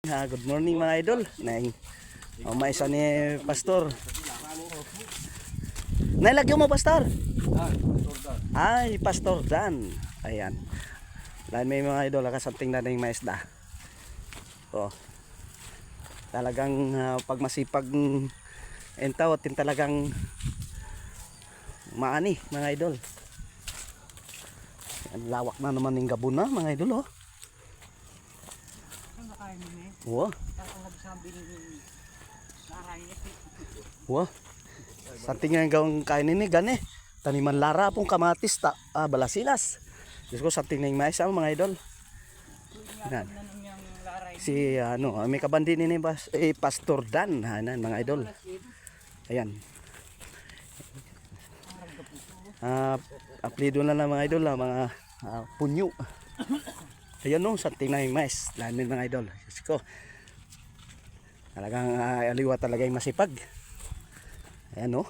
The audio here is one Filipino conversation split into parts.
Good morning mga idol. Naing maisa ni Pastor. Nailagyo mo Pastor? Ay, Pastor Dan. Ayan. Lain may mga idol kasamting na ng maisda. Oh. Talagang pag masipag entaw tin talagang maani mga idol. Ang lawak na naman ng gabon na mga idol oh. Wah. Wah. Sa tingin gawang kain ini gani. Taniman lara pong kamatis balasilas. Diyos ko sa tingin mais mga idol. Yan. Si may kabandi ni Pastor Dan, hanan mga idol. Ayan. Aplido na lang mga idol, mga punyo. Ayan no, sa tingin mais, lamin mga idol. Diyos ko. Talagang aliwa talaga yung masipag. Ayan no.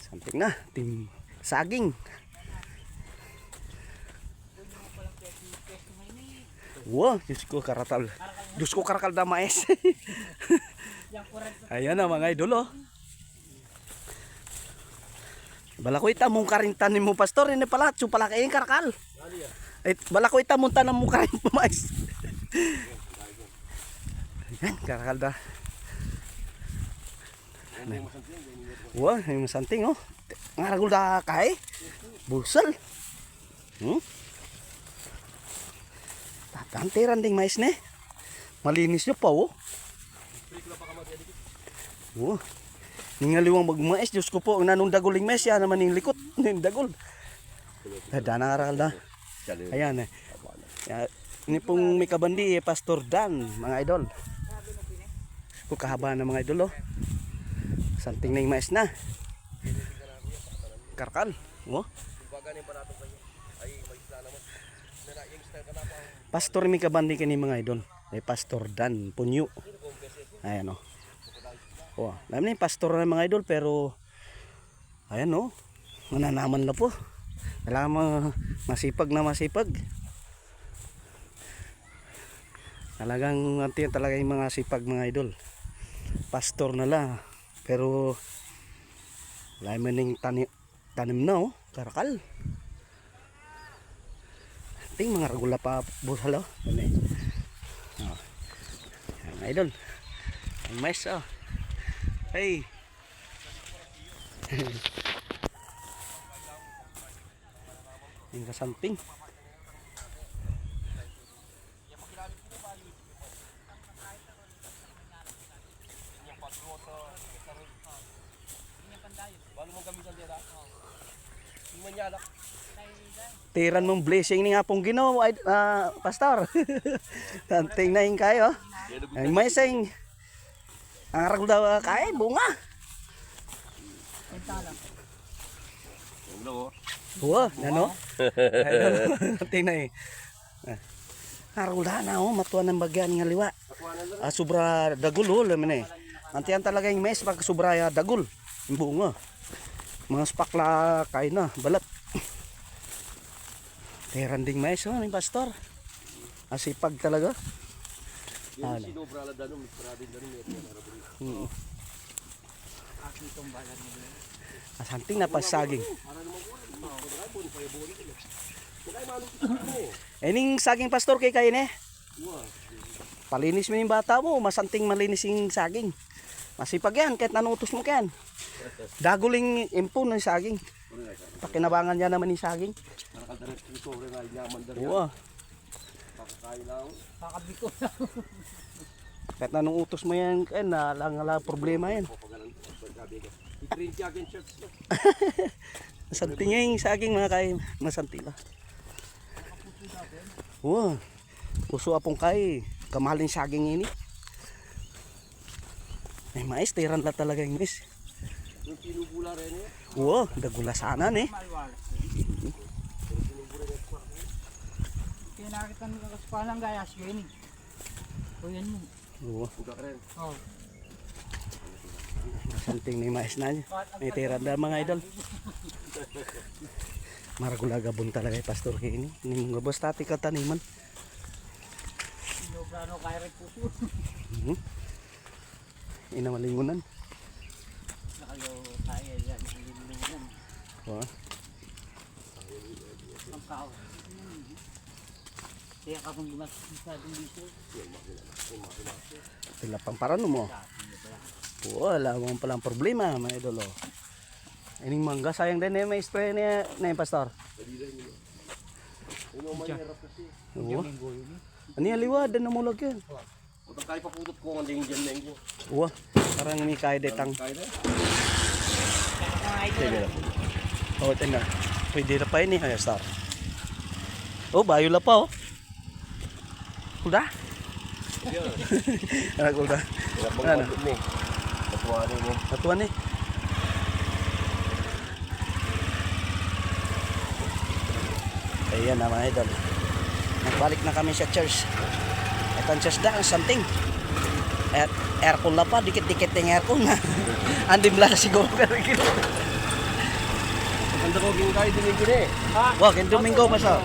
Something na, tim saging. Wow, Diyos ko karakal. Diyos ko karakal na mais. Ayan na mga idol oh. Balakoy ta mong karintan mo Pastor, ini pala tsu pala kay karakal. Balakoy ta mong tanam mo karin mais. Ayan, karakal da. Wah, yung santing oh. Ngaragul da kay. Busal. Tatantiran ding mais ne. Malinis nyo pa oh. Oh. Ningaliwang magmais, Diyos ko po, nanong daguling mais yan naman yung likot, yung dagol. Dana aral da. Ayan eh. Ini pong may kabandi Pastor Dan, mga idol. Kung kahaba na mga idol oh. Santing na yung mais na. Karkal. Oh. Pastor may kabandi kini mga idol. Pastor Dan Punyo. Ayan oh. Oh, alam ni pastor na mga idol pero ayan oh, mananaman na po. Kailangan masipag na masipag. Talagang antiyan talaga yung mga sipag mga idol. Pastor na lang pero alam mo ning tanim na oh, karakal. Ting mga regula pa busalo. Ano oh. Mga idol. Ang mais oh. Hey. Yung kasamping. Tiran mong blessing ni nga pong Ginoo Pastor. Tanting na yung kayo. Ay may sing ang arag daw kay bunga. Wah, ano? Tinay. Arag na oh, matuan ng bagyan nga liwa. Sobra dagul oh, lamin eh. Antiyan talaga yung mais pag sobra dagul, yung bunga. Mga spakla kay na balat. Teranding mais oh, ni Pastor. Asipag talaga. Asanting na pasaging. Ening saging Pastor kay kain eh. Palinis mo yung bata mo, masanting malinis yung saging. Masipag yan, kahit nanutos mo yan. Daguling impo ng saging. Pakinabangan niya naman yung saging. Wow. Kakabiko. Kahit nanong utos mo yan, ala problema yan. Masanting yung saging mga kay, masanting lang. Wow. Puso apong kay, kamahalin saging ini. May mais, tiran lang talaga yung mais. Wow, dagulasanan eh. Kaya nakita mo kasi palang gayas yun eh. O yan mo. Oo. Oh. Santing na yung mais na niya. May tiranda mga idol. Maragulagabon talaga yung Pastor kayo ini. Ini mga basta taniman. Ano kaya rin puso. Mhm. Inamalingunan. Nakalo tayo yan. Nililungan. Oh. Ang kao. Kaya ka kung masyadong biso. Sila pang parano mo. Wala mo palang problema, mga idol. Oh. Ining mangga sayang din may spray niya na yung pastor. Oo. Ani aliwa dan namulag yan. Utang kali paputot ko ang dingin dyan na yun. Uwa, parang may kaya detang. Kaya na. Sige. Oh, ito na. Pwede na pa yun eh, star. Oh, bayo la pa oh. Kuda? Ano kuda? Ano? Patuwarin mo. Natuan eh. Ayan na mga idol. Nagbalik na kami sa church. At ang church da, ang something. At aircon na pa, dikit-dikit yung aircon na. Andim lang siguro. Maganda ko ginagawa din yung gini. Wag, yung Domingo pa siya.